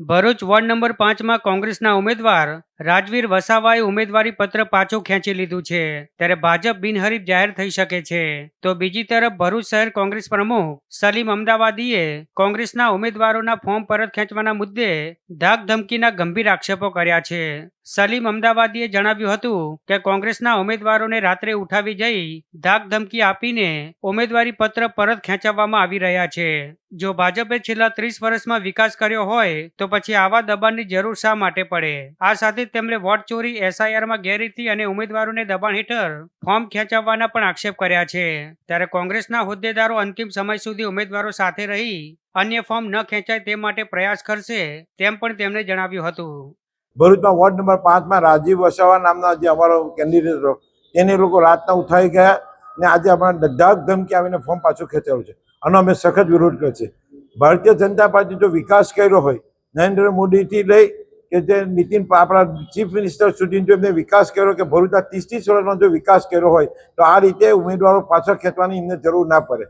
Bharuch ward number 5માં કોંગ્રેસના ઉમેદવાર રાજવીર વસાવાએ ઉમેદવારી પત્ર પાછું ખેંચી લીધું છે, ત્યારે ભાજપ બિનહરીફ જાહેર થઈ શકે છે. તો બીજી તરફ ભરૂચ શહેર કોંગ્રેસ પ્રમુખ સલીમ અમદાવાદીએ કોંગ્રેસના ઉમેદવારોના ફોર્મ પરત ખેંચવાના મુદ્દે ધાકધમકીના ગંભીર આક્ષેપો કર્યા છે. સલીમ અમદાવાદીએ જણાવ્યું હતું કે કોંગ્રેસના ઉમેદવારોને રાત્રે ઉઠાવી જઈ ધાકધમકી આપીને ઉમેદવારી પત્ર પરત ખેંચવામાં આવી રહ્યા છે. જો ભાજપે છેલ્લા 30 વર્ષમાં વિકાસ કર્યો હોય તો પછી આવા દબાણની જરૂર શા માટે પડે? આ સાથે તેમણે વોટ ચોરી, એસઆઈઆરમાં ગેરરીતિ અને ઉમેદવારોને દબાણ હેઠળ ફોર્મ ખેંચવવાના પણ આક્ષેપ કર્યા છે. ત્યારે કોંગ્રેસના હોદ્દેદારો અંતિમ સમય સુધી ઉમેદવારો સાથે રહી અન્ય ફોર્મ ન ખેંચાય તે માટે પ્રયાસ કરશે તેમ પણ તેમણે જણાવ્યું હતું. ભરૂચમાં વોર્ડ નંબર 5માં રાજીવ વસાવા નામના જે અમારો કેન્ડિડેટ હતો તેને લોકો રાતના ઉઠાવી ગયા ને આજે અમારા ધાક ધમકી આવીને ફોર્મ પાછું ખેંચાયું છે. આનો અમે સખત વિરોધ કર્યો છે. ભારતીય જનતા પાર્ટી જો વિકાસ કર્યો હોય, નરેન્દ્ર મોદીથી લઈ કે જે નીતિન આપણા ચીફ મિનિસ્ટર સુધી જો એમને વિકાસ કર્યો કે ભરૂચના 30 વર્ષનો જો વિકાસ કર્યો હોય તો આ રીતે ઉમેદવારો પાછળ ખેંચવાની એમને જરૂર ના પડે.